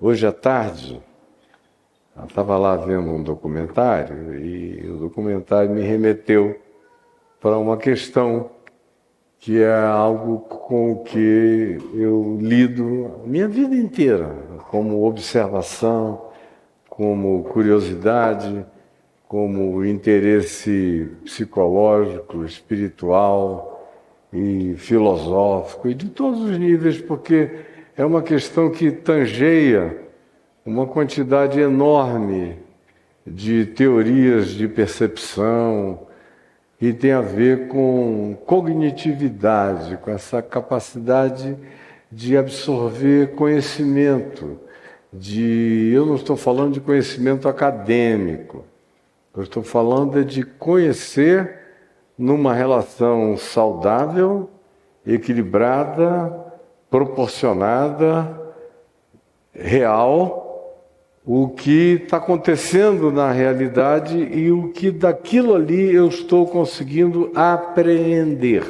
Hoje à tarde, eu estava lá vendo um documentário e o documentário me remeteu para uma questão que é algo com o que eu lido a minha vida inteira, como observação, como curiosidade, como interesse psicológico, espiritual e filosófico, e de todos os níveis, porque é uma questão que tangeia uma quantidade enorme de teorias de percepção e tem a ver com cognitividade, com essa capacidade de absorver conhecimento. Eu não estou falando de conhecimento acadêmico, eu estou falando de conhecer numa relação saudável, equilibrada, proporcionada, real, o que está acontecendo na realidade e o que daquilo ali eu estou conseguindo apreender,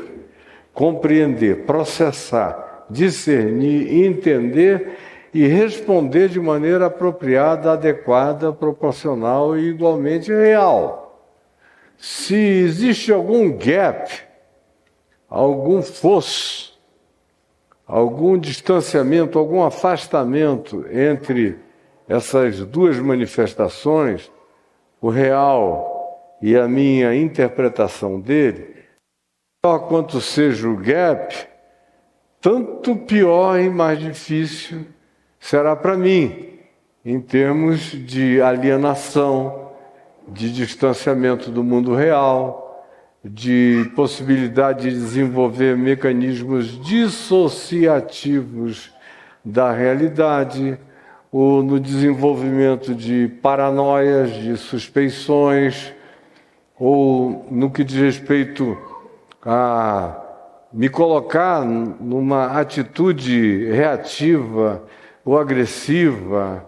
compreender, processar, discernir, entender e responder de maneira apropriada, adequada, proporcional e igualmente real. Se existe algum gap, algum fosso, algum distanciamento, algum afastamento entre essas duas manifestações, o real e a minha interpretação dele, pior quanto seja o gap, tanto pior e mais difícil será para mim, em termos de alienação, de distanciamento do mundo real, de possibilidade de desenvolver mecanismos dissociativos da realidade, ou no desenvolvimento de paranoias, de suspeições, ou no que diz respeito a me colocar numa atitude reativa, ou agressiva,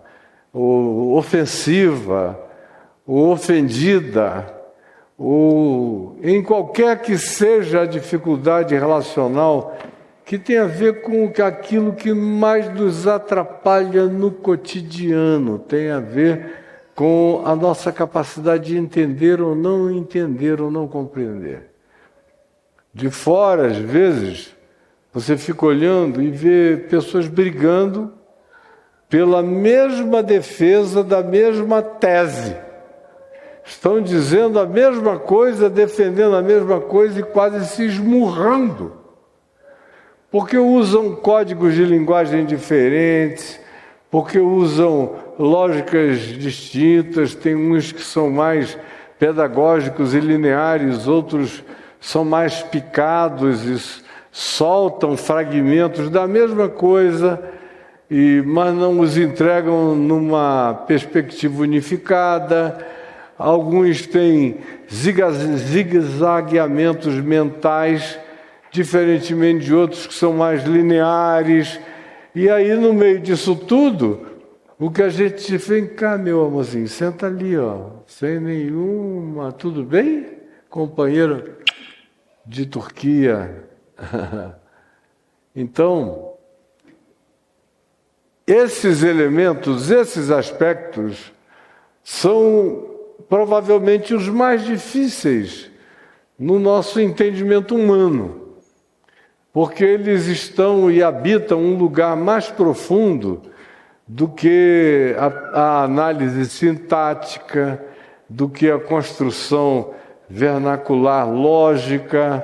ou ofensiva, ou ofendida, ou em qualquer que seja a dificuldade relacional que tem a ver com aquilo que mais nos atrapalha no cotidiano, tem a ver com a nossa capacidade de entender ou não compreender. De fora, às vezes, você fica olhando e vê pessoas brigando pela mesma defesa da mesma tese. Estão dizendo a mesma coisa, defendendo a mesma coisa e quase se esmurrando. Porque usam códigos de linguagem diferentes, porque usam lógicas distintas, tem uns que são mais pedagógicos e lineares, outros são mais picados e soltam fragmentos da mesma coisa, mas não os entregam numa perspectiva unificada. Alguns têm zigue-zagueamentos mentais, diferentemente de outros que são mais lineares. E aí, no meio disso tudo, o que a gente vem cá, meu amorzinho, senta ali, ó, sem nenhuma, tudo bem? Companheiro de Turquia. Então, esses elementos, esses aspectos, são provavelmente os mais difíceis no nosso entendimento humano, porque eles estão e habitam um lugar mais profundo do que a análise sintática, do que a construção vernacular lógica,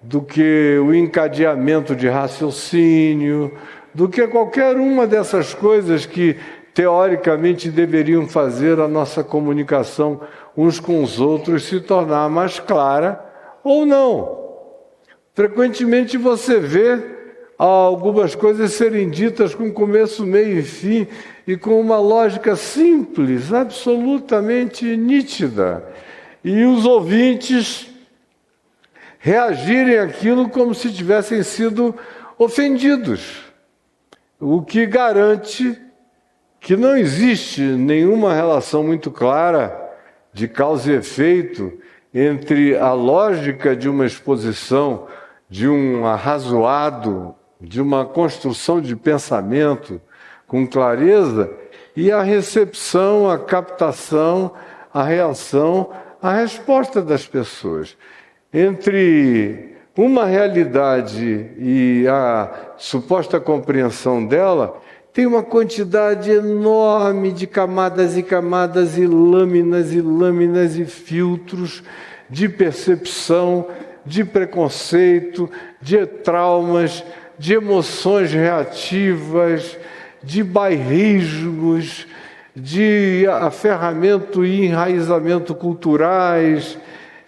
do que o encadeamento de raciocínio, do que qualquer uma dessas coisas que teoricamente deveriam fazer a nossa comunicação uns com os outros se tornar mais clara ou não. Frequentemente você vê algumas coisas serem ditas com começo, meio e fim e com uma lógica simples, absolutamente nítida. E os ouvintes reagirem àquilo como se tivessem sido ofendidos, o que garante que não existe nenhuma relação muito clara de causa e efeito entre a lógica de uma exposição, de um arrazoado, de uma construção de pensamento, com clareza, e a recepção, a captação, a reação, a resposta das pessoas. Entre uma realidade e a suposta compreensão dela, tem uma quantidade enorme de camadas e camadas e lâminas e filtros de percepção, de preconceito, de traumas, de emoções reativas, de bairrismos, de aferramento e enraizamento culturais,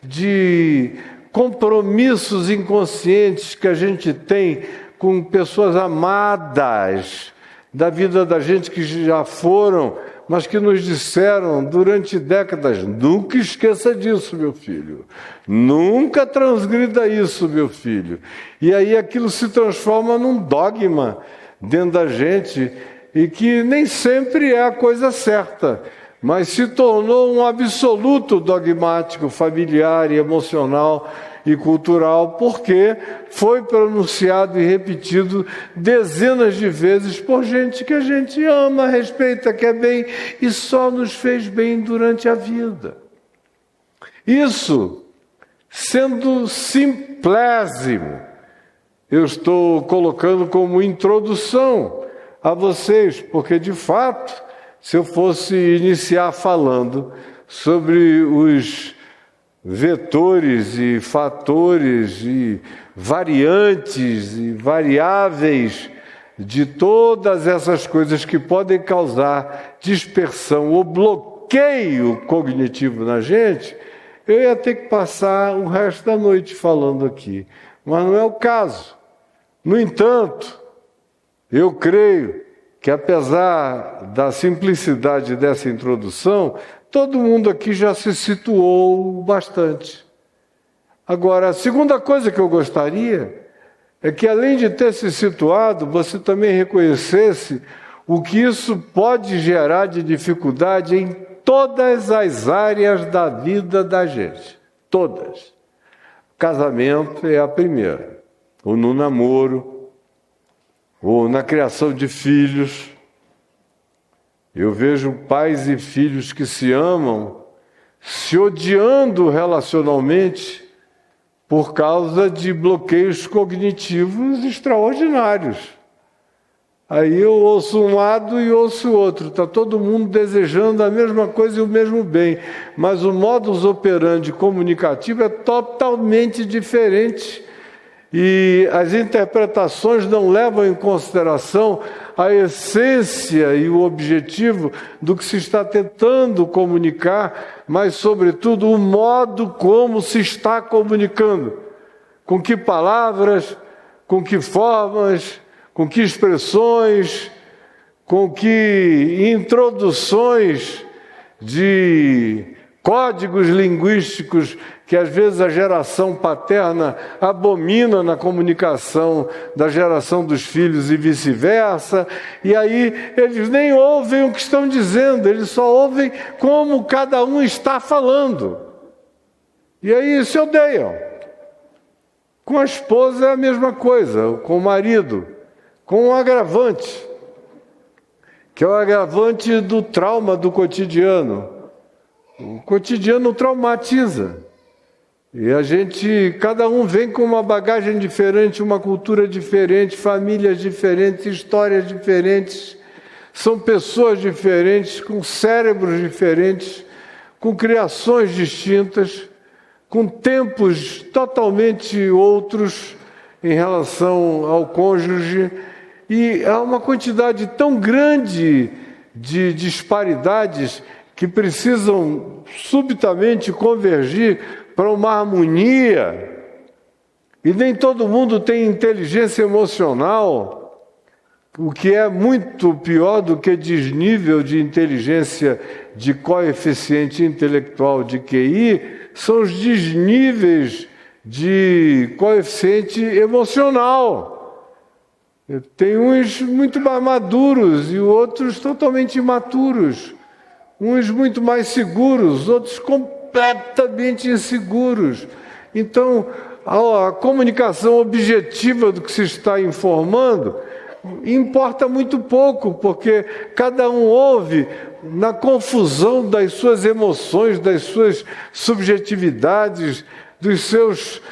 de compromissos inconscientes que a gente tem com pessoas amadas da vida da gente que já foram, mas que nos disseram durante décadas: nunca esqueça disso, meu filho. Nunca transgrida isso, meu filho. E aí aquilo se transforma num dogma dentro da gente, e que nem sempre é a coisa certa, mas se tornou um absoluto dogmático, familiar e emocional e cultural, porque foi pronunciado e repetido dezenas de vezes por gente que a gente ama, respeita, quer bem e só nos fez bem durante a vida. Isso, sendo simplésimo, eu estou colocando como introdução a vocês, porque de fato, se eu fosse iniciar falando sobre os vetores e fatores e variantes e variáveis de todas essas coisas que podem causar dispersão ou bloqueio cognitivo na gente, eu ia ter que passar o resto da noite falando aqui. Mas não é o caso. No entanto, eu creio que, apesar da simplicidade dessa introdução, todo mundo aqui já se situou bastante. Agora, a segunda coisa que eu gostaria é que, além de ter se situado, você também reconhecesse o que isso pode gerar de dificuldade em todas as áreas da vida da gente. Todas. Casamento é a primeira. Ou no namoro, ou na criação de filhos. Eu vejo pais e filhos que se amam, se odiando relacionalmente por causa de bloqueios cognitivos extraordinários. Aí eu ouço um lado e ouço o outro. Está todo mundo desejando a mesma coisa e o mesmo bem, mas o modus operandi comunicativo é totalmente diferente. E as interpretações não levam em consideração a essência e o objetivo do que se está tentando comunicar, mas, sobretudo, o modo como se está comunicando. Com que palavras, com que formas, com que expressões, com que introduções de códigos linguísticos que às vezes a geração paterna abomina na comunicação da geração dos filhos e vice-versa, e aí eles nem ouvem o que estão dizendo, eles só ouvem como cada um está falando. E aí se odeiam. Com a esposa é a mesma coisa, com o marido, com um agravante, que é o agravante do trauma do cotidiano. O cotidiano traumatiza. E a gente, cada um vem com uma bagagem diferente, uma cultura diferente, famílias diferentes, histórias diferentes. São pessoas diferentes, com cérebros diferentes, com criações distintas, com tempos totalmente outros em relação ao cônjuge. E há uma quantidade tão grande de disparidades que precisam subitamente convergir para uma harmonia, e nem todo mundo tem inteligência emocional, o que é muito pior do que desnível de inteligência de coeficiente intelectual de QI, são os desníveis de coeficiente emocional. Tem uns muito mais maduros e outros totalmente imaturos, uns muito mais seguros, outros completamente inseguros. Então, a comunicação objetiva do que se está informando importa muito pouco, porque cada um ouve na confusão das suas emoções, das suas subjetividades, dos seus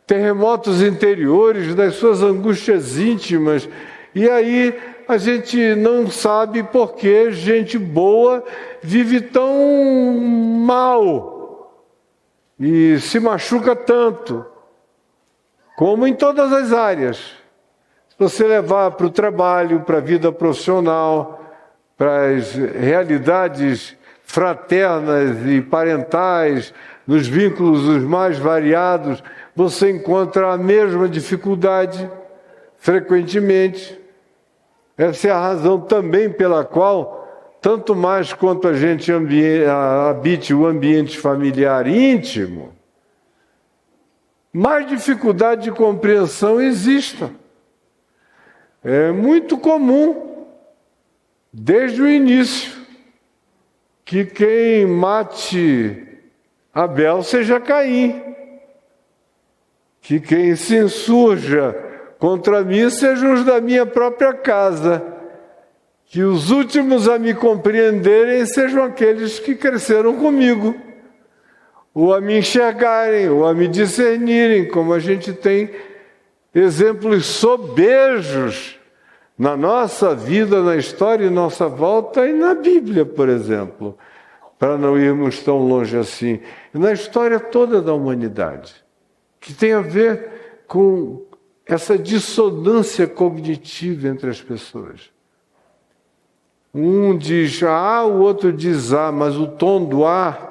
terremotos interiores, das suas angústias íntimas. E aí a gente não sabe por que gente boa vive tão mal e se machuca tanto, como em todas as áreas. Se você levar para o trabalho, para a vida profissional, para as realidades fraternas e parentais, nos vínculos os mais variados, você encontra a mesma dificuldade, frequentemente. Essa é a razão também pela qual, tanto mais quanto a gente habite o ambiente familiar íntimo, mais dificuldade de compreensão exista. É muito comum, desde o início, que quem mate Abel seja Caim, que quem se insurja contra mim sejam os da minha própria casa, que os últimos a me compreenderem sejam aqueles que cresceram comigo, ou a me enxergarem, ou a me discernirem, como a gente tem exemplos sobejos na nossa vida, na história, em nossa volta e na Bíblia, por exemplo, para não irmos tão longe assim, e na história toda da humanidade, que tem a ver com essa dissonância cognitiva entre as pessoas. Um diz A, o outro diz A, mas o tom do A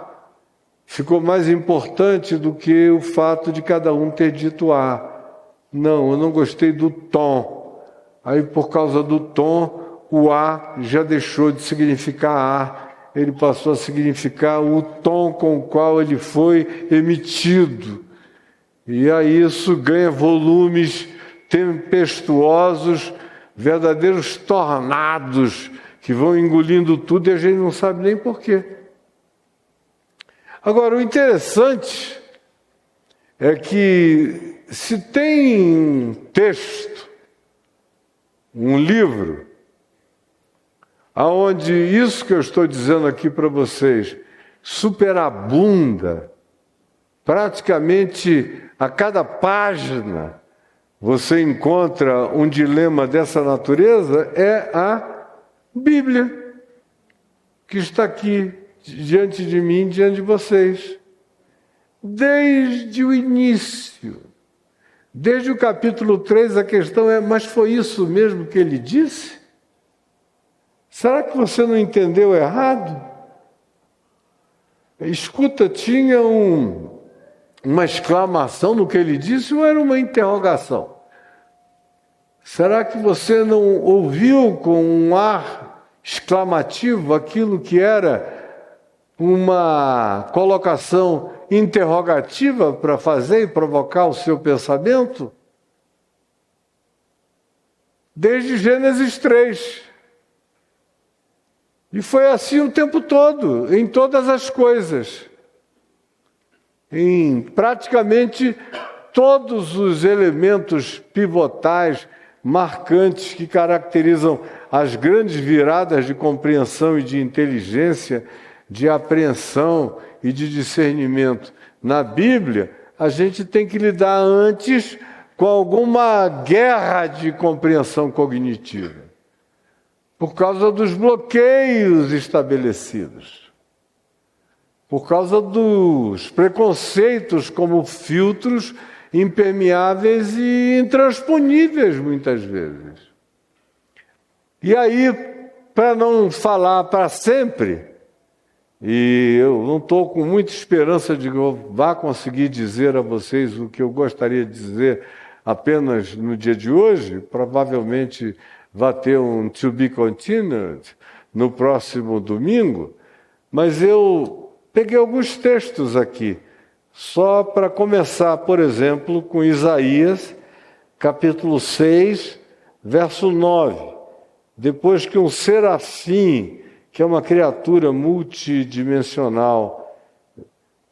ficou mais importante do que o fato de cada um ter dito A. Não, eu não gostei do tom. Aí, por causa do tom, o A já deixou de significar A. Ele passou a significar o tom com o qual ele foi emitido. E aí isso ganha volumes tempestuosos, verdadeiros tornados, que vão engolindo tudo e a gente não sabe nem por quê. Agora, o interessante é que se tem um texto, um livro, aonde isso que eu estou dizendo aqui para vocês superabunda, praticamente a cada página você encontra um dilema dessa natureza, é a Bíblia, que está aqui diante de mim, diante de vocês. Desde o início, desde o capítulo 3, a questão é, mas foi isso mesmo que ele disse? Será que você não entendeu errado? Escuta, tinha uma exclamação no que ele disse ou era uma interrogação? Será que você não ouviu com um ar exclamativo aquilo que era uma colocação interrogativa para fazer e provocar o seu pensamento? Desde Gênesis 3. E foi assim o tempo todo, em todas as coisas. Em praticamente todos os elementos pivotais, marcantes, que caracterizam as grandes viradas de compreensão e de inteligência, de apreensão e de discernimento. Na Bíblia, a gente tem que lidar antes com alguma guerra de compreensão cognitiva, por causa dos bloqueios estabelecidos, por causa dos preconceitos como filtros impermeáveis e intransponíveis muitas vezes. E aí, para não falar para sempre, e eu não estou com muita esperança de que eu vá conseguir dizer a vocês o que eu gostaria de dizer apenas no dia de hoje, provavelmente vai ter um to be continued no próximo domingo, mas eu peguei alguns textos aqui, só para começar, por exemplo, com Isaías, capítulo 6, verso 9. Depois que um serafim, que é uma criatura multidimensional,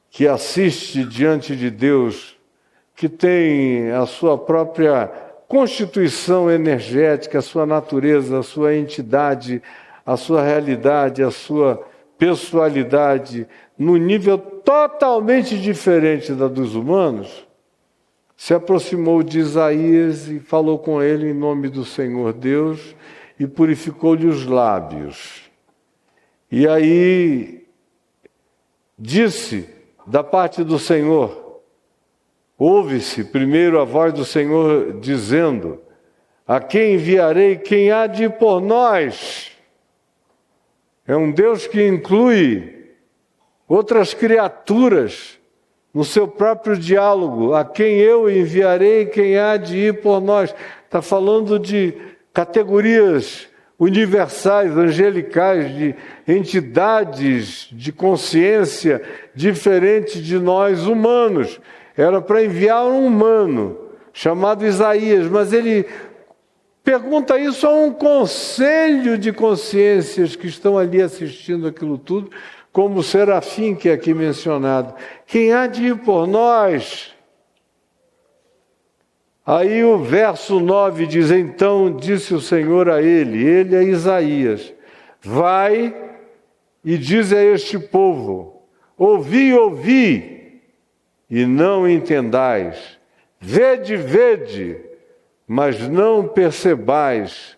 que assiste diante de Deus, que tem a sua própria constituição energética, a sua natureza, a sua entidade, a sua realidade, a sua pessoalidade, num nível totalmente diferente da dos humanos, se aproximou de Isaías e falou com ele em nome do Senhor Deus e purificou-lhe os lábios. E aí disse da parte do Senhor, ouve-se primeiro a voz do Senhor dizendo: a quem enviarei, quem há de ir por nós? É um Deus que inclui outras criaturas no seu próprio diálogo. A quem eu enviarei, quem há de ir por nós? Está falando de categorias universais, angelicais, de entidades de consciência diferentes de nós humanos. Era para enviar um humano chamado Isaías, mas ele pergunta isso a um conselho de consciências que estão ali assistindo aquilo tudo, como o serafim que é aqui mencionado. Quem há de ir por nós? Aí o verso 9 diz: então disse o Senhor a ele é Isaías, vai e diz a este povo: ouvi, e não entendais, vede, mas não percebais.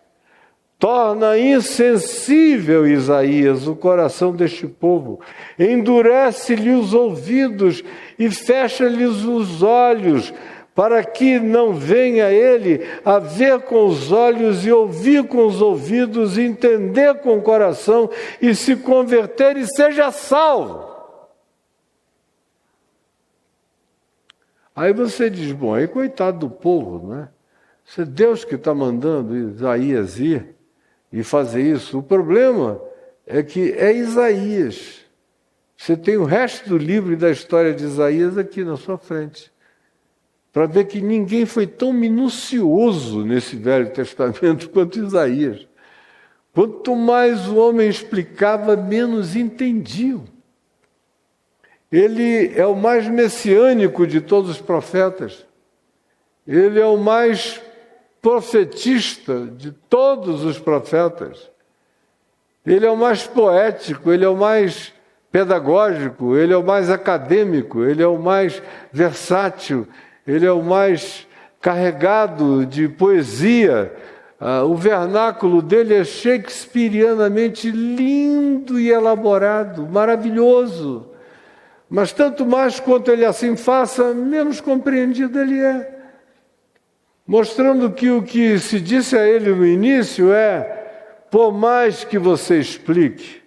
Torna insensível, Isaías, o coração deste povo, endurece-lhe os ouvidos e fecha-lhes os olhos, para que não venha ele a ver com os olhos e ouvir com os ouvidos, entender com o coração e se converter e seja salvo. Aí você diz, bom, aí coitado do povo, não é? Isso é Deus que está mandando Isaías ir e fazer isso. O problema é que é Isaías. Você tem o resto do livro e da história de Isaías aqui na sua frente, para ver que ninguém foi tão minucioso nesse Velho Testamento quanto Isaías. Quanto mais o homem explicava, menos entendiam. Ele é o mais messiânico de todos os profetas. Ele é o mais profetista de todos os profetas. Ele é o mais poético, ele é o mais pedagógico, ele é o mais acadêmico, ele é o mais versátil, ele é o mais carregado de poesia. O vernáculo dele é shakespearianamente lindo e elaborado, maravilhoso. Mas tanto mais quanto ele assim faça, menos compreendido ele é. Mostrando que o que se disse a ele no início é: por mais que você explique,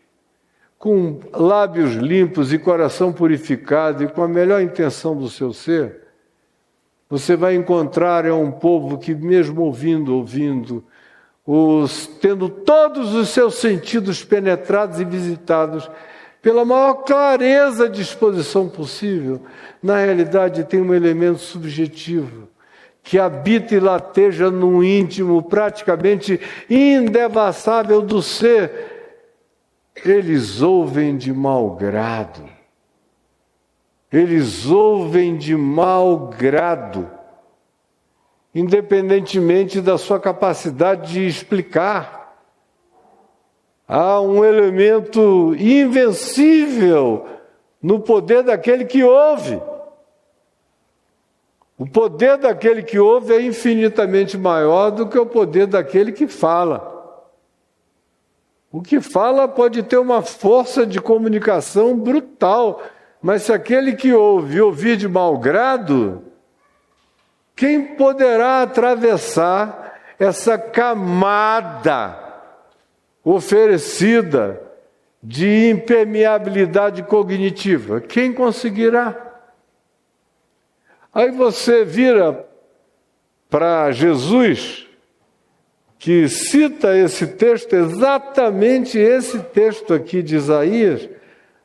com lábios limpos e coração purificado e com a melhor intenção do seu ser, você vai encontrar um povo que mesmo ouvindo, tendo todos os seus sentidos penetrados e visitados pela maior clareza de exposição possível, na realidade tem um elemento subjetivo que habita e lateja no íntimo praticamente indevassável do ser. Eles ouvem de mau grado. Eles ouvem de mau grado, independentemente da sua capacidade de explicar. Há um elemento invencível no poder daquele que ouve. O poder daquele que ouve é infinitamente maior do que o poder daquele que fala. O que fala pode ter uma força de comunicação brutal, mas se aquele que ouve ouvir de mau grado, quem poderá atravessar essa camada oferecida de impermeabilidade cognitiva? Quem conseguirá? Aí você vira para Jesus, que cita esse texto, exatamente esse texto aqui de Isaías,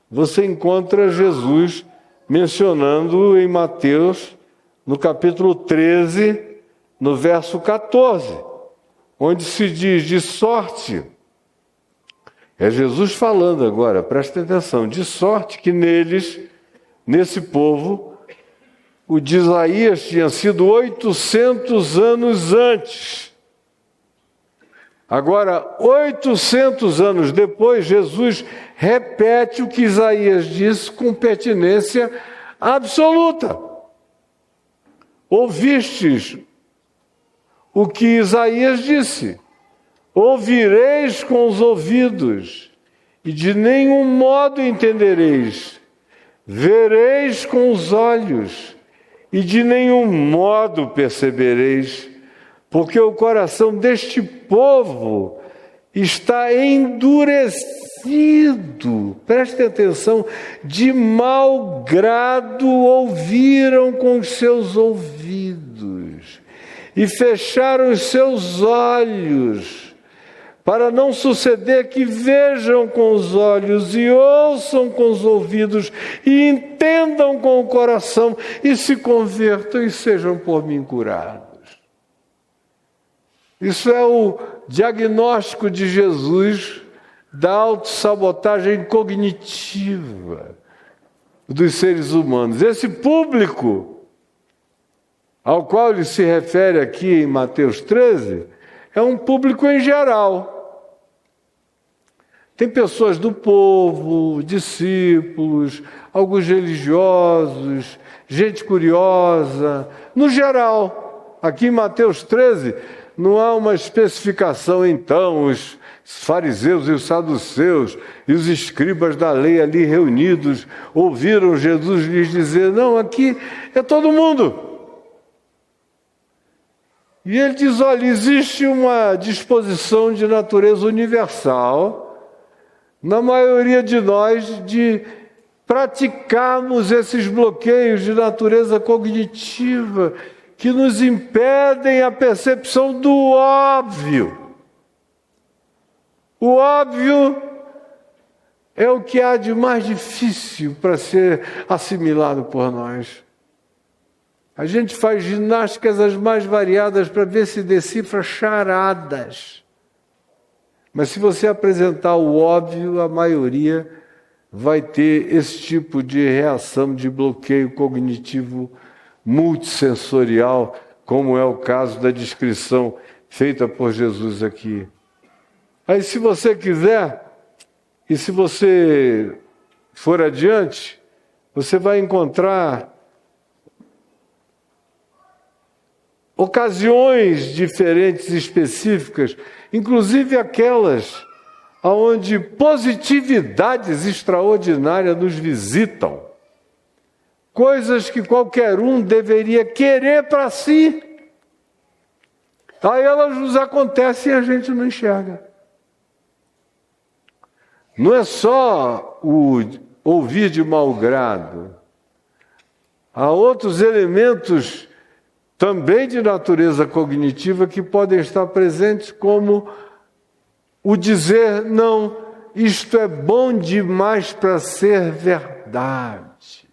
você encontra Jesus mencionando em Mateus, no capítulo 13, no verso 14, onde se diz: de sorte, é Jesus falando agora, presta atenção, de sorte que neles, nesse povo, o de Isaías tinha sido 800 anos antes. Agora, 800 anos depois, Jesus repete o que Isaías disse com pertinência absoluta. Ouvistes o que Isaías disse: ouvireis com os ouvidos, e de nenhum modo entendereis. Vereis com os olhos, e de nenhum modo percebereis, porque o coração deste povo está endurecido. Preste atenção, de mau grado ouviram com os seus ouvidos e fecharam os seus olhos, para não suceder que vejam com os olhos e ouçam com os ouvidos e entendam com o coração e se convertam e sejam por mim curados. Isso é o diagnóstico de Jesus da autossabotagem cognitiva dos seres humanos. Esse público ao qual ele se refere aqui em Mateus 13 é um público em geral. Tem pessoas do povo, discípulos, alguns religiosos, gente curiosa, no geral. Aqui em Mateus 13 não há uma especificação, então, os fariseus e os saduceus e os escribas da lei ali reunidos ouviram Jesus lhes dizer: não, aqui é todo mundo. E ele diz: olha, existe uma disposição de natureza universal na maioria de nós de praticarmos esses bloqueios de natureza cognitiva que nos impedem a percepção do óbvio. O óbvio é o que há de mais difícil para ser assimilado por nós. A gente faz ginásticas as mais variadas para ver se decifra charadas. Mas se você apresentar o óbvio, a maioria vai ter esse tipo de reação de bloqueio cognitivo multissensorial, como é o caso da descrição feita por Jesus aqui. Aí, se você quiser, e se você for adiante, você vai encontrar ocasiões diferentes, específicas, inclusive aquelas onde positividades extraordinárias nos visitam. Coisas que qualquer um deveria querer para si. Aí elas nos acontecem e a gente não enxerga. Não é só o ouvir de mau grado. Há outros elementos também de natureza cognitiva que podem estar presentes, como o dizer: não, isto é bom demais para ser verdade.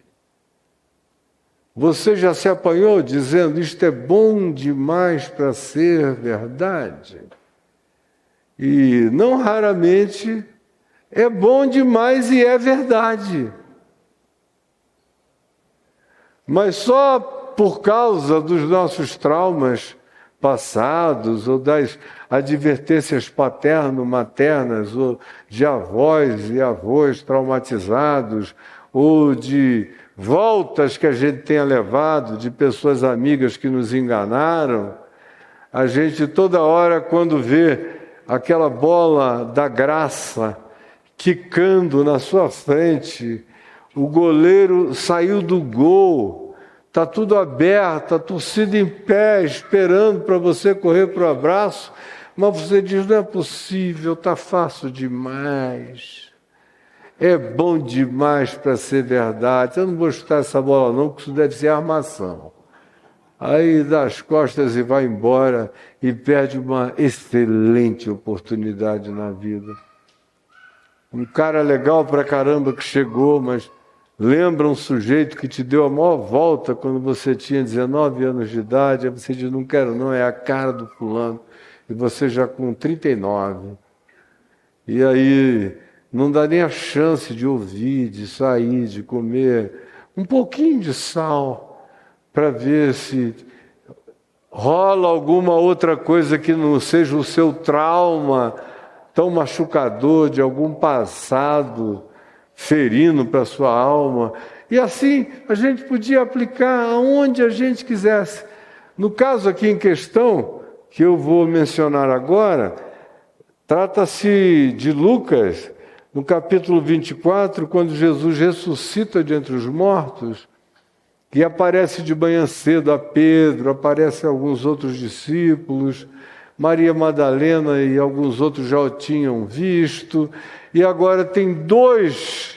Você já se apanhou dizendo: isto é bom demais para ser verdade? E não raramente é bom demais e é verdade. Mas só por causa dos nossos traumas passados, ou das advertências paterno-maternas, ou de avós e avós traumatizados, ou de voltas que a gente tenha levado de pessoas amigas que nos enganaram, a gente toda hora, quando vê aquela bola da graça quicando na sua frente, o goleiro saiu do gol, está tudo aberto, a torcida em pé, esperando para você correr para o abraço, mas você diz: não é possível, está fácil demais, é bom demais para ser verdade, eu não vou chutar essa bola não, porque isso deve ser armação. Aí dá as costas e vai embora e perde uma excelente oportunidade na vida. Um cara legal pra caramba que chegou, mas lembra um sujeito que te deu a maior volta quando você tinha 19 anos de idade, aí você diz: não quero não, é a cara do fulano, e você já com 39. E aí não dá nem a chance de ouvir, de sair, de comer um pouquinho de sal, para ver se rola alguma outra coisa que não seja o seu trauma tão machucador de algum passado ferindo para a sua alma. E assim a gente podia aplicar aonde a gente quisesse. No caso aqui em questão, que eu vou mencionar agora, trata-se de Lucas, no capítulo 24, quando Jesus ressuscita de entre os mortos, e aparece de manhã cedo a Pedro, aparece a alguns outros discípulos, Maria Madalena e alguns outros já o tinham visto, e agora tem 2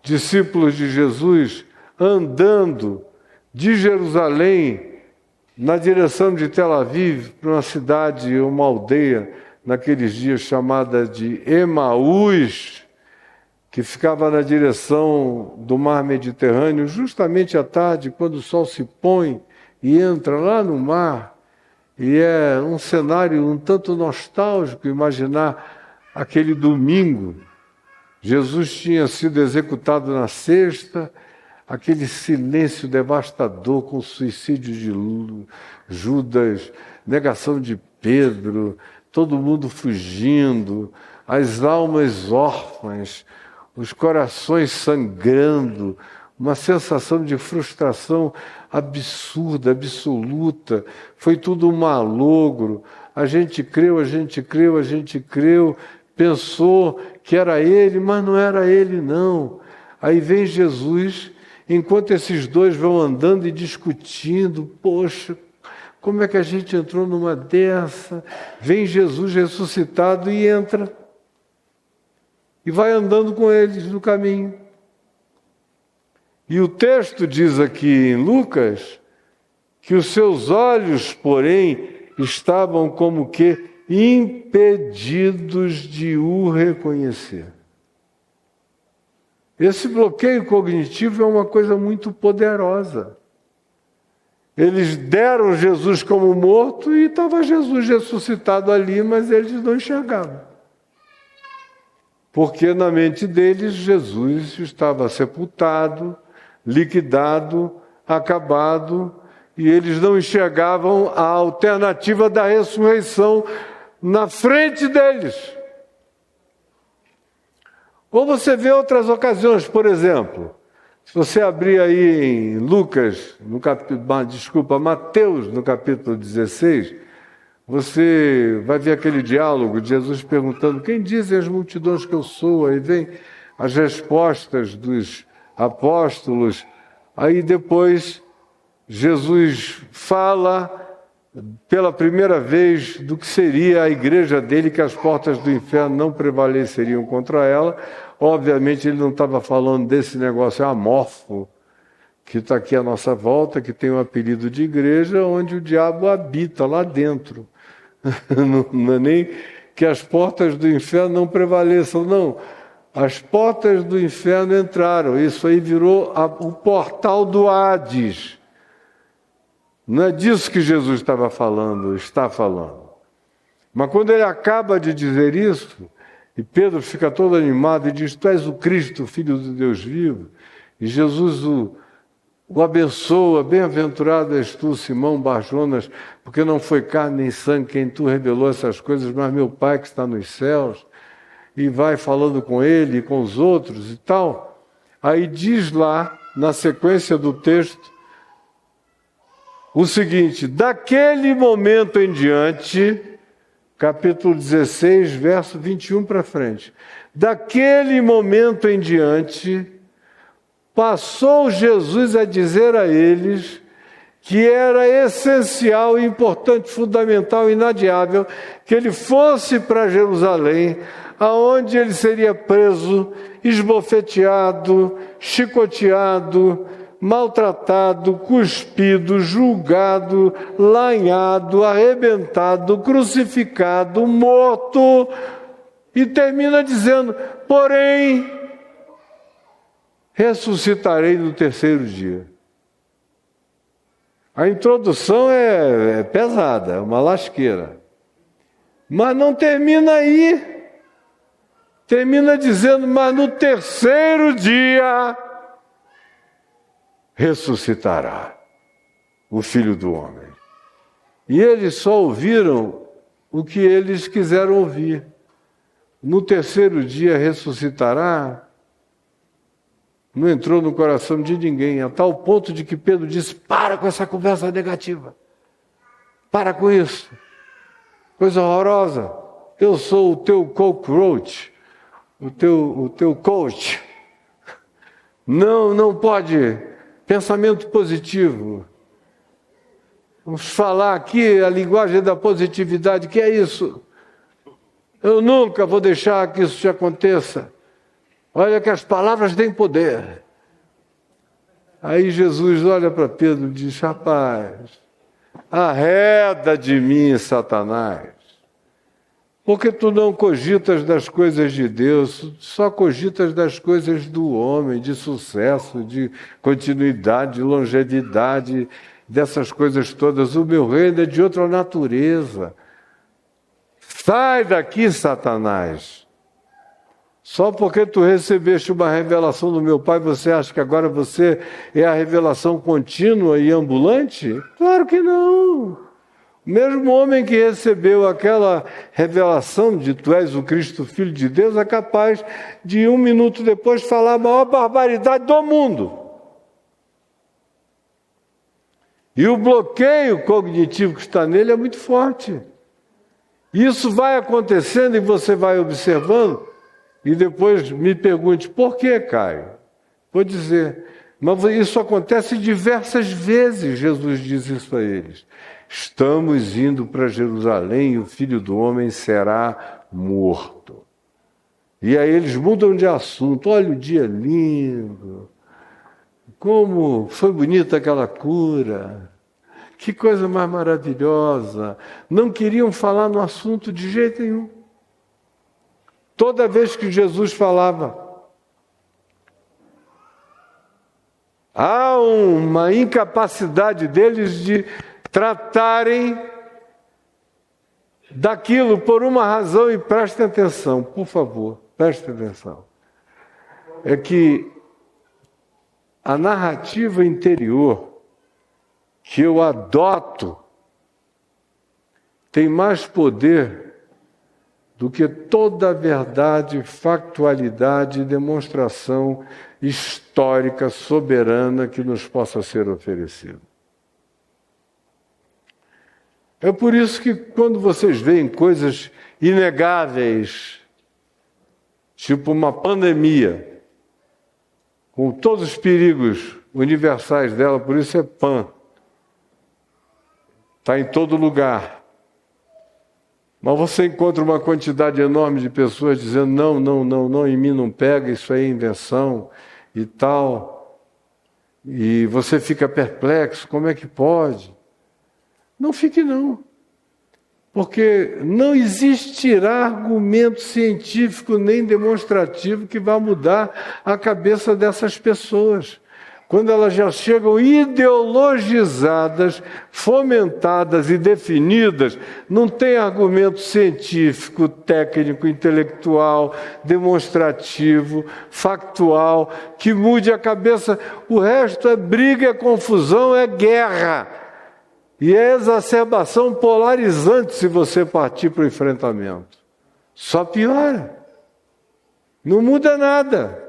discípulos de Jesus andando de Jerusalém na direção de Tel Aviv, para uma cidade, uma aldeia, naqueles dias chamada de Emaús, que ficava na direção do mar Mediterrâneo, justamente à tarde, quando o sol se põe e entra lá no mar. E é um cenário um tanto nostálgico imaginar aquele domingo. Jesus tinha sido executado na sexta, aquele silêncio devastador com o suicídio de Judas, negação de Pedro, todo mundo fugindo, as almas órfãs, os corações sangrando, uma sensação de frustração absurda, absoluta. Foi tudo um malogro. A gente creu, pensou que era ele, mas não era ele, não. Aí vem Jesus, enquanto esses 2 vão andando e discutindo, poxa, como é que a gente entrou numa dessa? Vem Jesus ressuscitado e entra. E vai andando com eles no caminho. E o texto diz aqui em Lucas que os seus olhos, porém, estavam como que impedidos de o reconhecer. Esse bloqueio cognitivo é uma coisa muito poderosa. Eles deram Jesus como morto e estava Jesus ressuscitado ali, mas eles não enxergavam. Porque na mente deles, Jesus estava sepultado, liquidado, acabado, e eles não enxergavam a alternativa da ressurreição na frente deles. Ou você vê outras ocasiões, por exemplo, se você abrir aí em Mateus, no capítulo 16, você vai ver aquele diálogo de Jesus perguntando: quem dizem as multidões que eu sou? Aí vem as respostas dos apóstolos. Aí depois Jesus fala pela primeira vez do que seria a igreja dele, que as portas do inferno não prevaleceriam contra ela. Obviamente ele não estava falando desse negócio amorfo que está aqui à nossa volta, que tem o apelido de igreja, onde o diabo habita lá dentro. Não é nem que as portas do inferno não prevaleçam, não. As portas do inferno entraram, isso aí virou o portal do Hades. Não é disso que Jesus está falando. Mas quando ele acaba de dizer isso, e Pedro fica todo animado e diz: tu és o Cristo, o Filho do Deus vivo, e Jesus o abençoa: bem-aventurado és tu, Simão Bar-Jonas, porque não foi carne nem sangue quem tu revelou essas coisas, mas meu Pai que está nos céus. E vai falando com ele e com os outros e tal. Aí diz lá, na sequência do texto, o seguinte: daquele momento em diante, capítulo 16, verso 21 para frente, daquele momento em diante, passou Jesus a dizer a eles que era essencial, importante, fundamental, inadiável, que ele fosse para Jerusalém, aonde ele seria preso, esbofeteado, chicoteado, maltratado, cuspido, julgado, lanhado, arrebentado, crucificado, morto, e termina dizendo: porém, ressuscitarei no terceiro dia. A introdução é pesada, é uma lasqueira. Mas não termina aí. Termina dizendo: mas no terceiro dia ressuscitará. o Filho do Homem. E eles só ouviram o que eles quiseram ouvir. No terceiro dia ressuscitará. Não entrou no coração de ninguém, a tal ponto de que Pedro disse: para com essa conversa negativa. Para com isso. Coisa horrorosa. Eu sou o teu cockroach, o teu coach. Não pode. Pensamento positivo. Vamos falar aqui a linguagem da positividade, que é isso. Eu nunca vou deixar que isso te aconteça. Olha que as palavras têm poder. Aí Jesus olha para Pedro e diz: rapaz, arreda de mim, Satanás. Porque tu não cogitas das coisas de Deus, só cogitas das coisas do homem, de sucesso, de continuidade, de longevidade, dessas coisas todas. O meu reino é de outra natureza. Sai daqui, Satanás. Só porque tu recebeste uma revelação do meu Pai, você acha que agora você é a revelação contínua e ambulante? Claro que não. O mesmo homem que recebeu aquela revelação de tu és o Cristo, Filho de Deus, é capaz de 1 minuto depois falar a maior barbaridade do mundo. E o bloqueio cognitivo que está nele é muito forte. Isso vai acontecendo e você vai observando, e depois me pergunte: por que, Caio? Vou dizer, mas isso acontece diversas vezes. Jesus diz isso a eles: estamos indo para Jerusalém e o Filho do Homem será morto. E aí eles mudam de assunto. Olha o dia lindo, como foi bonita aquela cura, que coisa mais maravilhosa. Não queriam falar no assunto de jeito nenhum. Toda vez que Jesus falava, há uma incapacidade deles de tratarem daquilo por uma razão, e prestem atenção, por favor, prestem atenção. É que a narrativa interior que eu adoto tem mais poder do que toda a verdade, factualidade e demonstração histórica, soberana que nos possa ser oferecida. É por isso que quando vocês veem coisas inegáveis, tipo uma pandemia, com todos os perigos universais dela, por isso é pan, está em todo lugar. Mas você encontra uma quantidade enorme de pessoas dizendo: não, em mim não pega, isso aí é invenção e tal. E você fica perplexo, como é que pode? Não fique não. Porque não existirá argumento científico nem demonstrativo que vá mudar a cabeça dessas pessoas. Quando elas já chegam ideologizadas, fomentadas e definidas, não tem argumento científico, técnico, intelectual, demonstrativo, factual, que mude a cabeça. O resto é briga, é confusão, é guerra. E é exacerbação polarizante se você partir para o enfrentamento. Só piora. Não muda nada.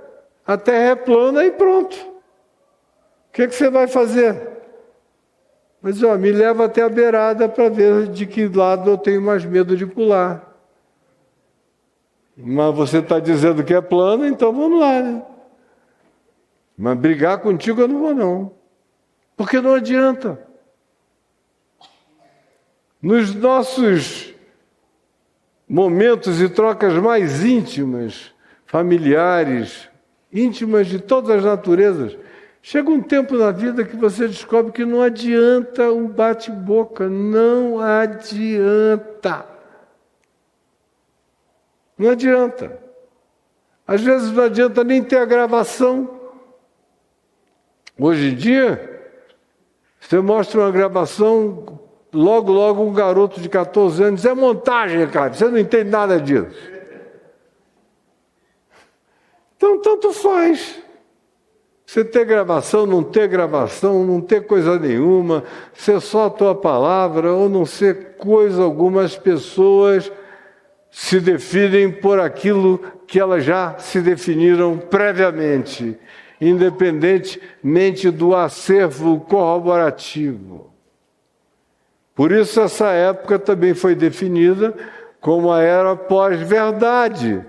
A terra é plana e pronto. O que você vai fazer? Mas me leva até a beirada para ver de que lado eu tenho mais medo de pular. Mas você está dizendo que é plano, então vamos lá, né? Mas brigar contigo eu não vou não. Porque não adianta. Nos nossos momentos e trocas mais íntimas, familiares, íntimas de todas as naturezas, chega um tempo na vida que você descobre que não adianta um bate-boca, não adianta. Não adianta. Às vezes não adianta nem ter a gravação. Hoje em dia, você mostra uma gravação, logo um garoto de 14 anos, é montagem, cara, você não entende nada disso. Então, tanto faz. Você ter gravação, não ter coisa nenhuma, ser só a tua palavra ou não ser coisa alguma, as pessoas se definem por aquilo que elas já se definiram previamente, independentemente do acervo corroborativo. Por isso essa época também foi definida como a era pós-verdade,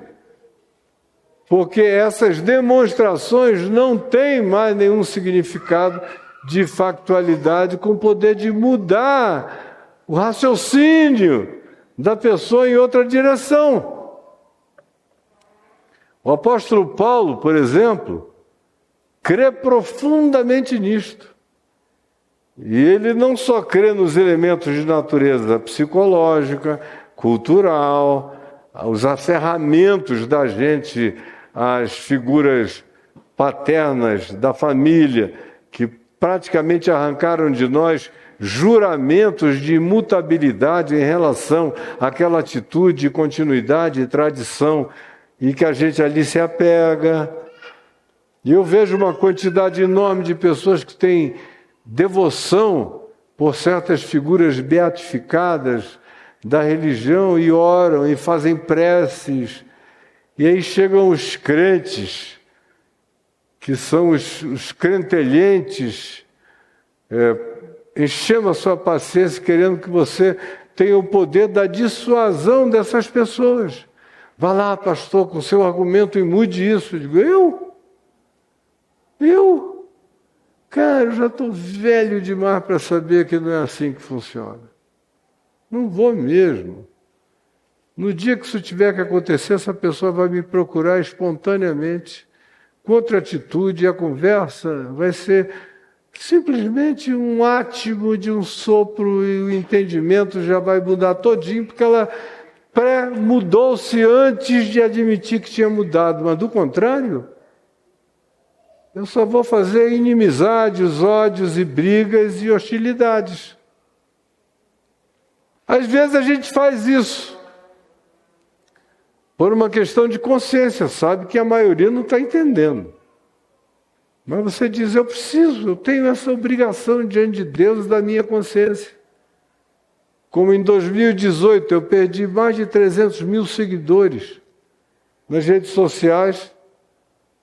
porque essas demonstrações não têm mais nenhum significado de factualidade com o poder de mudar o raciocínio da pessoa em outra direção. O apóstolo Paulo, por exemplo, crê profundamente nisto. E ele não só crê nos elementos de natureza psicológica, cultural, os aferramentos da gente, as figuras paternas da família, que praticamente arrancaram de nós juramentos de imutabilidade em relação àquela atitude, continuidade e tradição, e que a gente ali se apega. E eu vejo uma quantidade enorme de pessoas que têm devoção por certas figuras beatificadas da religião e oram e fazem preces. E aí chegam os crentes, que são os crentelhentes, enchendo a sua paciência, querendo que você tenha o poder da dissuasão dessas pessoas. Vá lá, pastor, com seu argumento e mude isso. Eu digo, eu? Cara, eu já estou velho demais para saber que não é assim que funciona. Não vou mesmo. No dia que isso tiver que acontecer, essa pessoa vai me procurar espontaneamente, com outra atitude, e a conversa vai ser simplesmente um átimo de um sopro e o entendimento já vai mudar todinho, porque ela mudou-se antes de admitir que tinha mudado, mas do contrário, eu só vou fazer inimizades, ódios e brigas e hostilidades. Às vezes a gente faz isso por uma questão de consciência, sabe que a maioria não está entendendo. Mas você diz, eu tenho essa obrigação diante de Deus da minha consciência. Como em 2018 eu perdi mais de 300 mil seguidores nas redes sociais,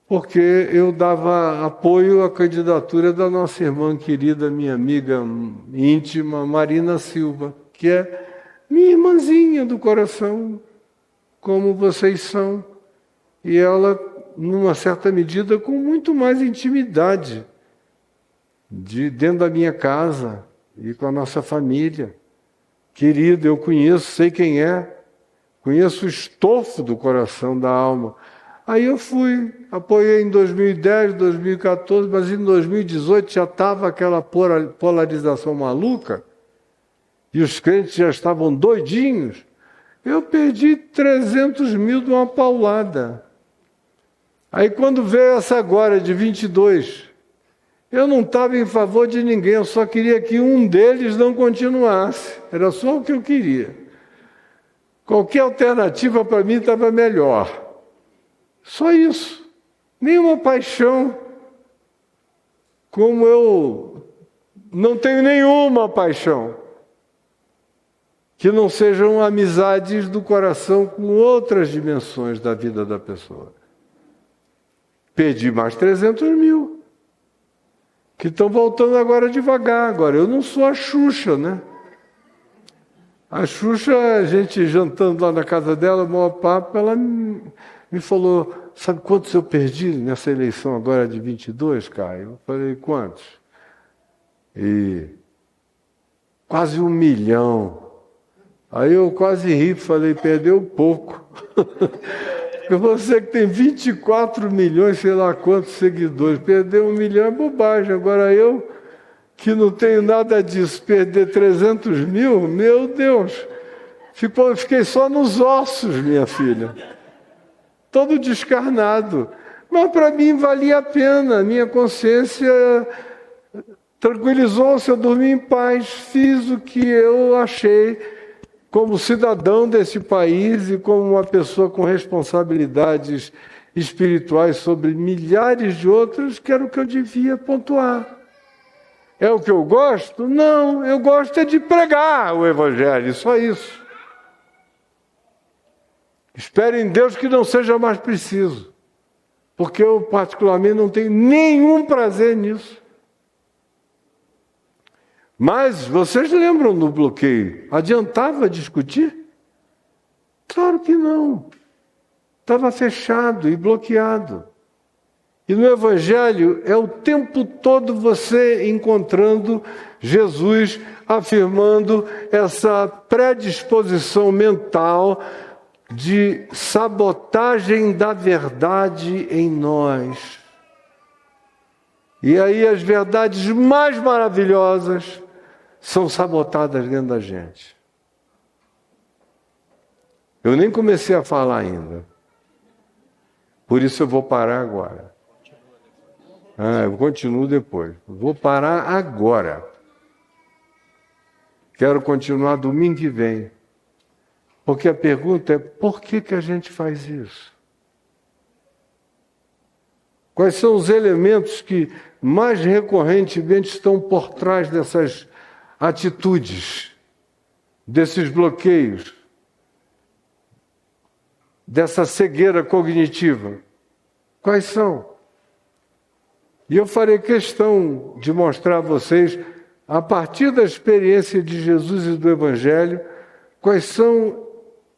porque eu dava apoio à candidatura da nossa irmã querida, minha amiga íntima, Marina Silva, que é minha irmãzinha do coração, como vocês são. E ela, numa certa medida, com muito mais intimidade, dentro da minha casa e com a nossa família. Querida, eu conheço, sei quem é, conheço o estofo do coração, da alma. Aí eu fui, apoiei em 2010, 2014, mas em 2018 já estava aquela polarização maluca, e os crentes já estavam doidinhos. Eu perdi 300 mil de uma paulada. Aí quando veio essa agora de 22, eu não estava em favor de ninguém, eu só queria que um deles não continuasse. Era só o que eu queria. Qualquer alternativa para mim estava melhor. Só isso. Nenhuma paixão. Como eu não tenho nenhuma paixão que não sejam amizades do coração com outras dimensões da vida da pessoa. Perdi mais 300 mil. Que estão voltando agora devagar. Agora, eu não sou a Xuxa, né? A Xuxa, a gente jantando lá na casa dela, o maior papo, ela me falou, sabe quantos eu perdi nessa eleição agora de 22, Caio? Eu falei, quantos? E quase 1 milhão. Aí eu quase ri, falei, perdeu pouco. Porque você que tem 24 milhões, sei lá quantos seguidores, perder 1 milhão é bobagem. Agora eu, que não tenho nada disso, perder 300 mil, meu Deus, fiquei só nos ossos, minha filha. Todo descarnado. Mas para mim valia a pena, minha consciência tranquilizou-se, eu dormi em paz, fiz o que eu achei como cidadão desse país e como uma pessoa com responsabilidades espirituais sobre milhares de outros, que era o que eu devia pontuar. É o que eu gosto? Não, eu gosto é de pregar o Evangelho, só isso. Espero em Deus que não seja mais preciso, porque eu particularmente não tenho nenhum prazer nisso. Mas vocês lembram do bloqueio? Adiantava discutir? Claro que não. Estava fechado e bloqueado. E no Evangelho é o tempo todo você encontrando Jesus afirmando essa predisposição mental de sabotagem da verdade em nós. E aí as verdades mais maravilhosas são sabotadas dentro da gente. Eu nem comecei a falar ainda. Por isso eu vou parar agora. Eu continuo depois. Vou parar agora. Quero continuar domingo que vem. Porque a pergunta é, por que a gente faz isso? Quais são os elementos que mais recorrentemente estão por trás dessas atitudes, desses bloqueios, dessa cegueira cognitiva? Quais são? E eu farei questão de mostrar a vocês, a partir da experiência de Jesus e do Evangelho, quais são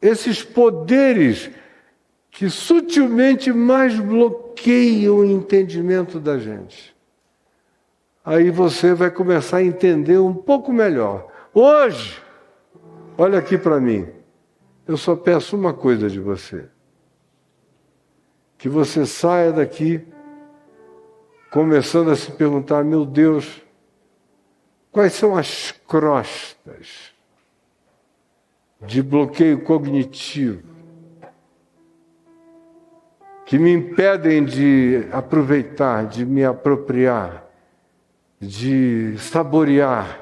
esses poderes que sutilmente mais bloqueiam o entendimento da gente. Aí você vai começar a entender um pouco melhor. Hoje, olha aqui para mim, eu só peço uma coisa de você. Que você saia daqui começando a se perguntar, meu Deus, quais são as crostas de bloqueio cognitivo que me impedem de aproveitar, de me apropriar, de saborear,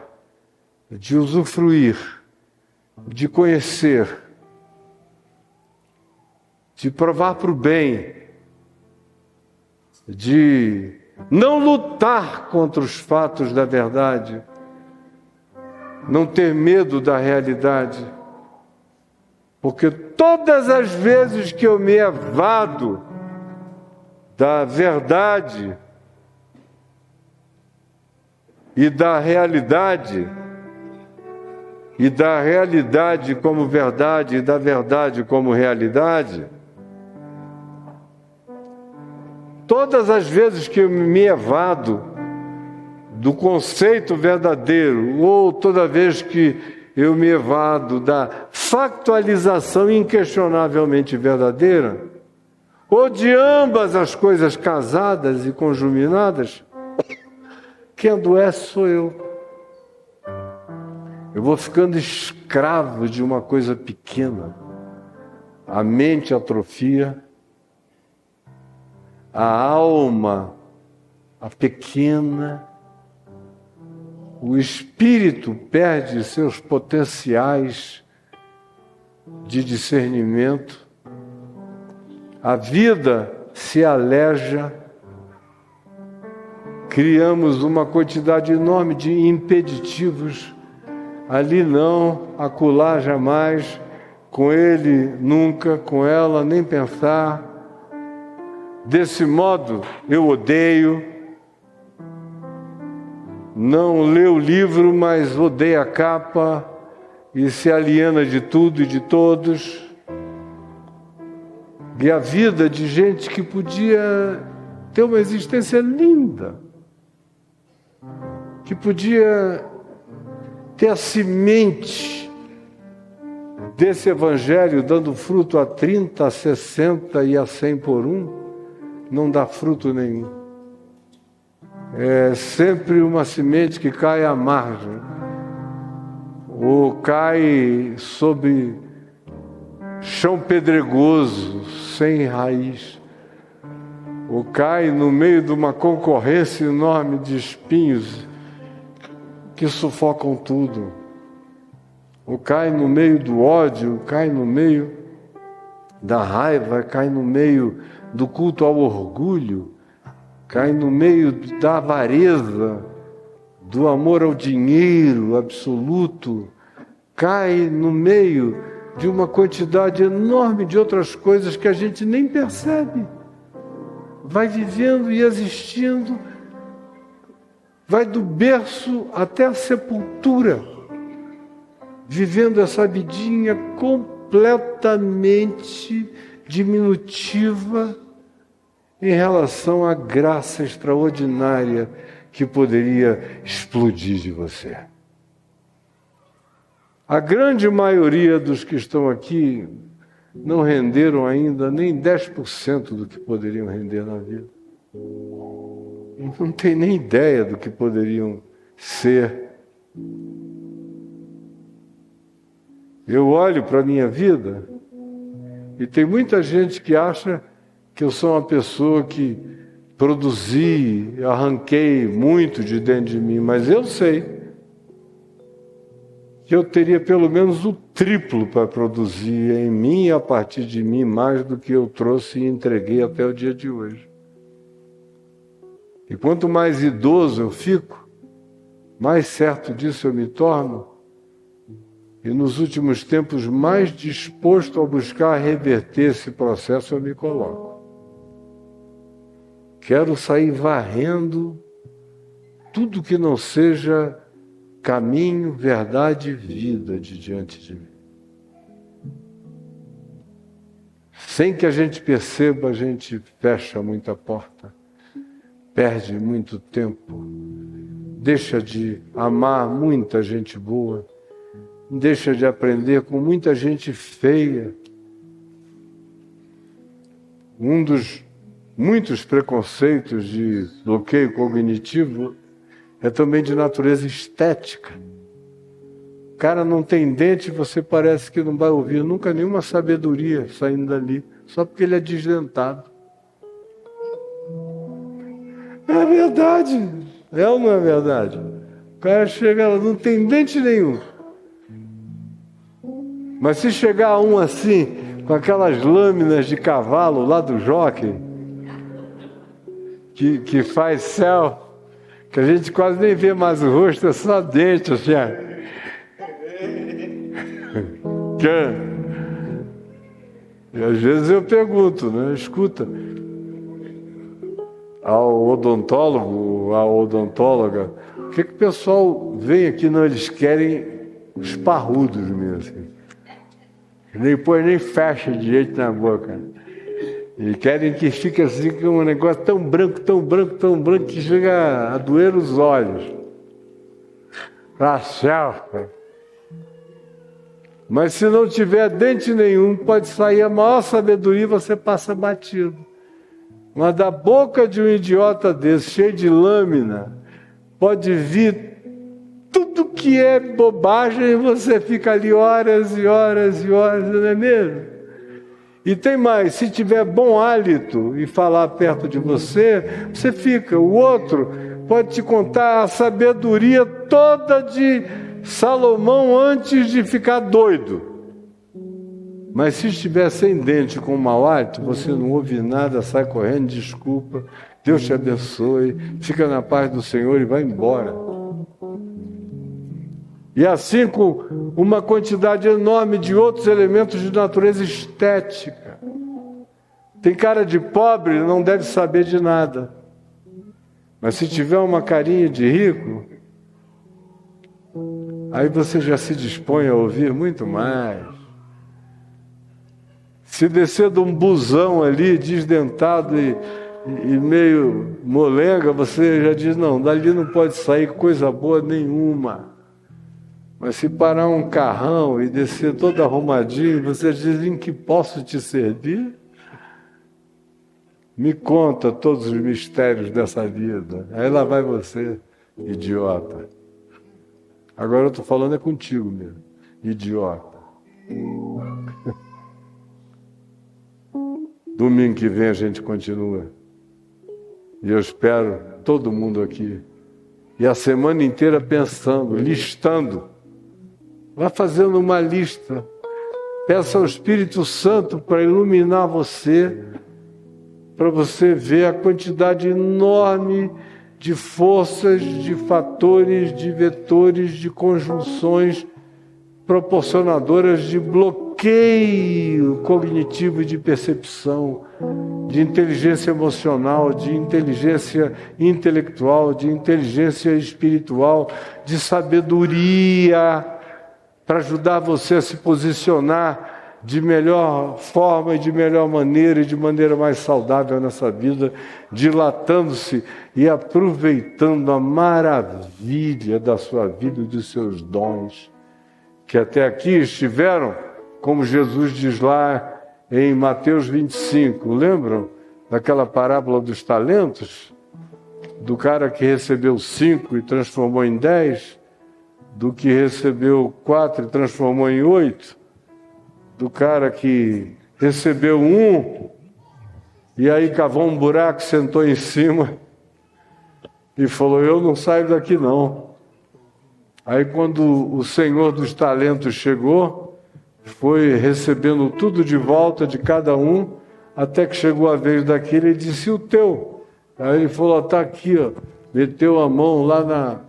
de usufruir, de conhecer, de provar para o bem, de não lutar contra os fatos da verdade, não ter medo da realidade, porque todas as vezes que eu me evado da verdade e da realidade como verdade e da verdade como realidade, todas as vezes que eu me evado do conceito verdadeiro, ou toda vez que eu me evado da factualização inquestionavelmente verdadeira, ou de ambas as coisas casadas e conjuminadas, quem adoece sou eu. Eu vou ficando escravo de uma coisa pequena. A mente atrofia, a alma, a pequena, o espírito perde seus potenciais de discernimento, a vida se aleja, criamos uma quantidade enorme de impeditivos, ali não, acolá jamais, com ele nunca, com ela nem pensar. Desse modo eu odeio, não lê o livro, mas odeia a capa e se aliena de tudo e de todos. E a vida de gente que podia ter uma existência linda, que podia ter a semente desse Evangelho dando fruto a 30, a 60 e a 100 por um, não dá fruto nenhum. É sempre uma semente que cai à margem, ou cai sob chão pedregoso, sem raiz, ou cai no meio de uma concorrência enorme de espinhos que sufocam tudo, ou cai no meio do ódio, cai no meio da raiva, cai no meio do culto ao orgulho, cai no meio da avareza, do amor ao dinheiro absoluto, cai no meio de uma quantidade enorme de outras coisas que a gente nem percebe. Vai vivendo e existindo, vai do berço até a sepultura, vivendo essa vidinha completamente diminutiva em relação à graça extraordinária que poderia explodir de você. A grande maioria dos que estão aqui não renderam ainda nem 10% do que poderiam render na vida. Não tem nem ideia do que poderiam ser. Eu olho para a minha vida e tem muita gente que acha que eu sou uma pessoa que produzi, arranquei muito de dentro de mim, mas eu sei que eu teria pelo menos o triplo para produzir em mim e a partir de mim mais do que eu trouxe e entreguei até o dia de hoje. E quanto mais idoso eu fico, mais certo disso eu me torno, e nos últimos tempos mais disposto a buscar reverter esse processo eu me coloco. Quero sair varrendo tudo que não seja caminho, verdade e vida de diante de mim. Sem que a gente perceba, a gente fecha muita porta, perde muito tempo, deixa de amar muita gente boa, deixa de aprender com muita gente feia. Um dos muitos preconceitos de bloqueio cognitivo é também de natureza estética. O cara não tem dente, você parece que não vai ouvir nunca nenhuma sabedoria saindo dali, só porque ele é desdentado. É verdade, é ou não é verdade? O cara chega lá, não tem dente nenhum. Mas se chegar um assim, com aquelas lâminas de cavalo lá do jockey, que faz céu, que a gente quase nem vê mais o rosto, é só dente, assim. E às vezes eu pergunto, né? Escuta, ao odontólogo, à odontóloga, o que o pessoal vem aqui? Não, eles querem os parrudos mesmo, assim. Nem fecha direito na boca. E querem que fique assim com um negócio tão branco, que chega a doer os olhos. Céu. Mas se não tiver dente nenhum, pode sair a maior sabedoria e você passa batido. Mas da boca de um idiota desse, cheio de lâmina, pode vir tudo que é bobagem e você fica ali horas e horas e horas, não é mesmo? E tem mais, se tiver bom hálito e falar perto de você, você fica. O outro pode te contar a sabedoria toda de Salomão antes de ficar doido. Mas se estiver sem dente, com mau hálito, você não ouve nada, sai correndo, desculpa, Deus te abençoe, fica na paz do Senhor e vai embora. E assim com uma quantidade enorme de outros elementos de natureza estética. Tem cara de pobre, não deve saber de nada. Mas se tiver uma carinha de rico, aí você já se dispõe a ouvir muito mais. Se descer de um busão ali, desdentado e meio molenga, você já diz, não, dali não pode sair coisa boa nenhuma. Mas se parar um carrão e descer todo arrumadinho, você diz, em que posso te servir? Me conta todos os mistérios dessa vida. Aí lá vai você, idiota. Agora eu estou falando é contigo mesmo, idiota. Domingo que vem a gente continua. E eu espero todo mundo aqui. E a semana inteira pensando, listando. Vai fazendo uma lista Peça ao Espírito Santo para iluminar você, para você ver a quantidade enorme de forças, de fatores, de vetores, de conjunções proporcionadoras de bloqueio cognitivo e de percepção, de inteligência emocional, de inteligência intelectual, de inteligência espiritual, de sabedoria, para ajudar você a se posicionar de melhor forma e de melhor maneira e de maneira mais saudável nessa vida, dilatando-se e aproveitando a maravilha da sua vida e dos seus dons, que até aqui estiveram, como Jesus diz lá em Mateus 25, lembram daquela parábola dos talentos? Do cara que recebeu 5 e transformou em 10, do que recebeu 4 e transformou em 8, do cara que recebeu 1 e aí cavou um buraco, sentou em cima e falou: eu não saio daqui não. Aí quando o Senhor dos talentos chegou, foi recebendo tudo de volta de cada um, até que chegou a vez daquele e disse: o teu? Aí ele falou: está aqui, ó. Meteu a mão lá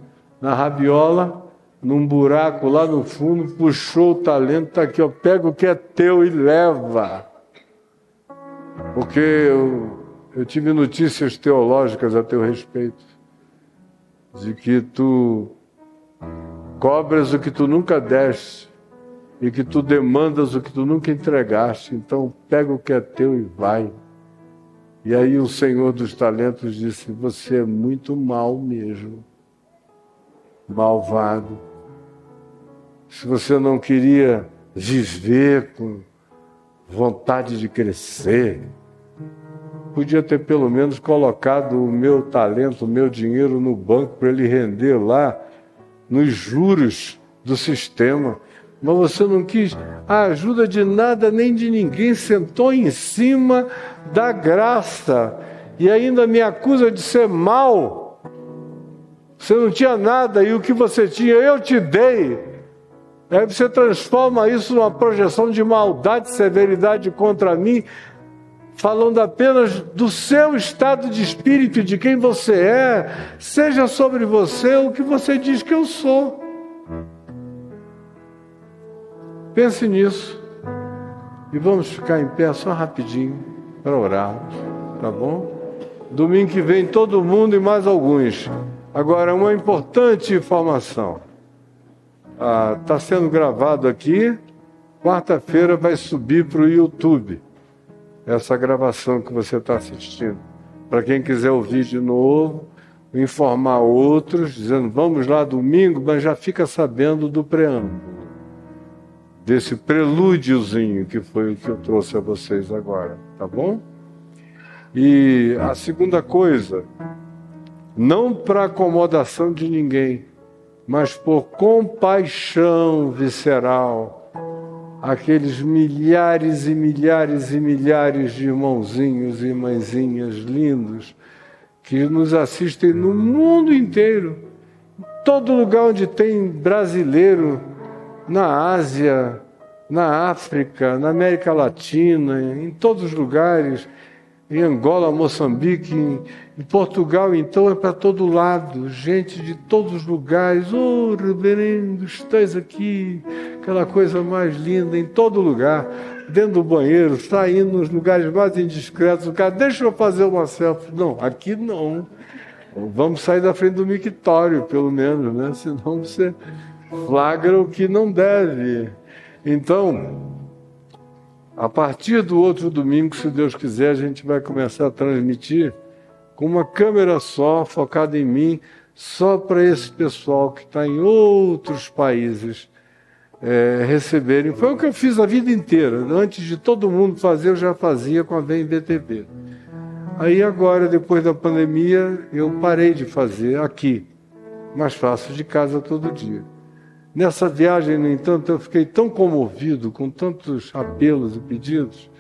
na rabiola, num buraco lá no fundo, puxou o talento, está aqui, ó, pega o que é teu e leva. Porque eu tive notícias teológicas a teu respeito, de que tu cobras o que tu nunca deste e que tu demandas o que tu nunca entregaste. Então pega o que é teu e vai. E aí o Senhor dos talentos disse: você é muito mal mesmo, malvado. Se você não queria viver com vontade de crescer, podia ter pelo menos colocado o meu talento, o meu dinheiro no banco para ele render lá nos juros do sistema. Mas você não quis a ajuda de nada nem de ninguém, sentou em cima da graça e ainda me acusa de ser mau. Você não tinha nada e o que você tinha eu te dei. Aí você transforma isso numa projeção de maldade, severidade contra mim, falando apenas do seu estado de espírito, de quem você é, seja sobre você o que você diz que eu sou. Pense nisso e vamos ficar em pé só rapidinho para orarmos, tá bom? Domingo que vem todo mundo e mais alguns. Agora, uma importante informação. Está sendo gravado aqui, quarta-feira vai subir para o YouTube essa gravação que você está assistindo. Para quem quiser ouvir de novo, informar outros, dizendo: vamos lá domingo, mas já fica sabendo do preâmbulo, desse prelúdiozinho que foi o que eu trouxe a vocês agora, tá bom? E a segunda coisa, não para acomodação de ninguém, mas por compaixão visceral, aqueles milhares e milhares e milhares de irmãozinhos e irmãzinhas lindos que nos assistem no mundo inteiro, todo lugar onde tem brasileiro, na Ásia, na África, na América Latina, em todos os lugares, em Angola, Moçambique, em Portugal, então é para todo lado, gente de todos os lugares. Oh, reverendo, estás aqui, aquela coisa mais linda, em todo lugar, dentro do banheiro, saindo nos lugares mais indiscretos, o cara: deixa eu fazer uma selfie. Não, aqui não. Vamos sair da frente do mictório, pelo menos, né? Senão você flagra o que não deve. Então, a partir do outro domingo, se Deus quiser, a gente vai começar a transmitir com uma câmera só, focada em mim, só para esse pessoal que está em outros países receberem. Foi o que eu fiz a vida inteira. Antes de todo mundo fazer, eu já fazia com a VMBTV. Aí agora, depois da pandemia, eu parei de fazer aqui, mas faço de casa todo dia. Nessa viagem, no entanto, eu fiquei tão comovido com tantos apelos e pedidos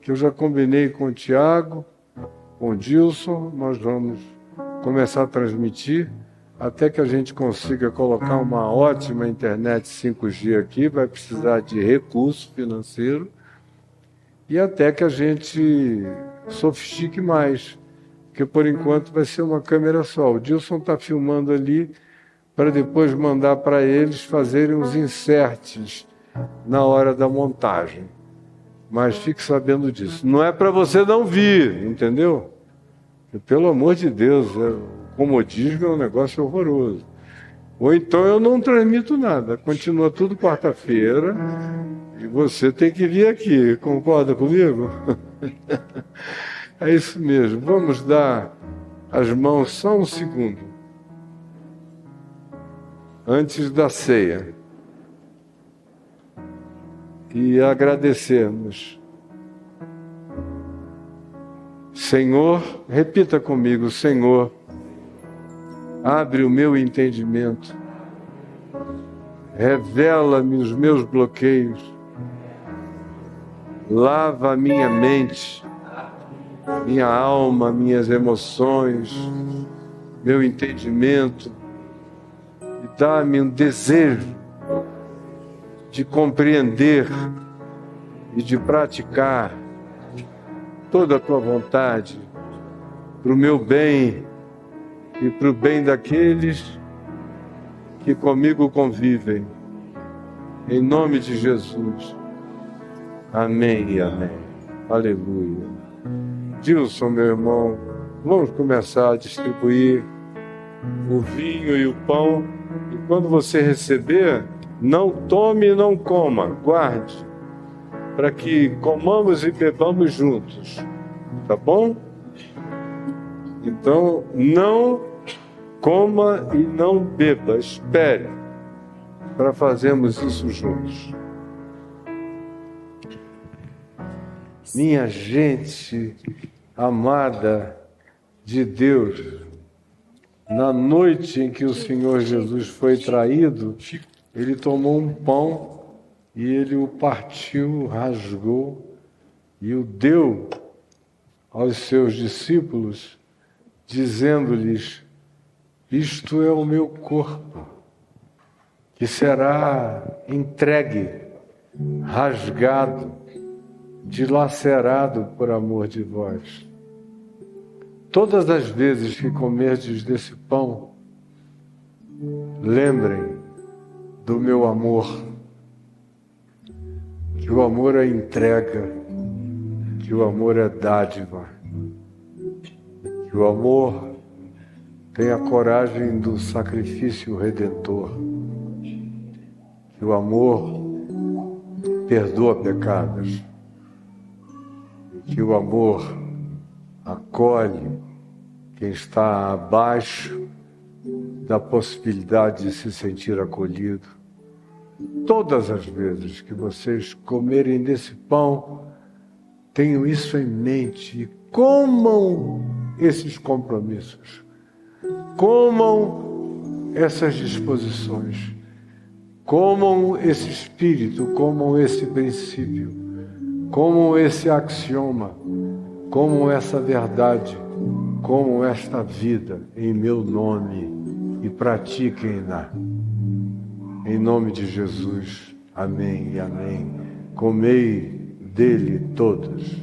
que eu já combinei com o Tiago, com o Dilson. Nós vamos começar a transmitir até que a gente consiga colocar uma ótima internet 5G aqui, vai precisar de recurso financeiro, e até que a gente sofistique mais, porque por enquanto vai ser uma câmera só. O Dilson está filmando ali para depois mandar para eles fazerem os inserts na hora da montagem. Mas fique sabendo disso. Não é para você não vir, entendeu? Pelo amor de Deus, o comodismo é um negócio horroroso. Ou então eu não transmito nada, continua tudo quarta-feira e você tem que vir aqui, concorda comigo? É isso mesmo, vamos dar as mãos só um segundo, antes da ceia, e agradecermos. Senhor, repita comigo, Senhor, abre o meu entendimento, revela-me os meus bloqueios, lava a minha mente, minha alma, minhas emoções, meu entendimento, e dá-me um desejo de compreender e de praticar toda a tua vontade, para o meu bem e para o bem daqueles que comigo convivem. Em nome de Jesus. Amém e amém. Aleluia. Dilson, meu irmão, vamos começar a distribuir o vinho e o pão. E quando você receber, não tome e não coma, guarde, para que comamos e bebamos juntos, tá bom? Então, não coma e não beba, espere para fazermos isso juntos. Minha gente amada de Deus, na noite em que o Senhor Jesus foi traído, ele tomou um pão e ele o partiu, rasgou e o deu aos seus discípulos, dizendo-lhes: isto é o meu corpo, que será entregue, rasgado, dilacerado por amor de vós. Todas as vezes que comerdes desse pão, lembrem do meu amor, que o amor é entrega, que o amor é dádiva, que o amor tem a coragem do sacrifício redentor, que o amor perdoa pecados, que o amor acolhe quem está abaixo da possibilidade de se sentir acolhido. Todas as vezes que vocês comerem desse pão, tenham isso em mente e comam esses compromissos, comam essas disposições, comam esse espírito, comam esse princípio, comam esse axioma, comam essa verdade, comam esta vida em meu nome e pratiquem-na. Em nome de Jesus. Amém e amém. Comei dele todos.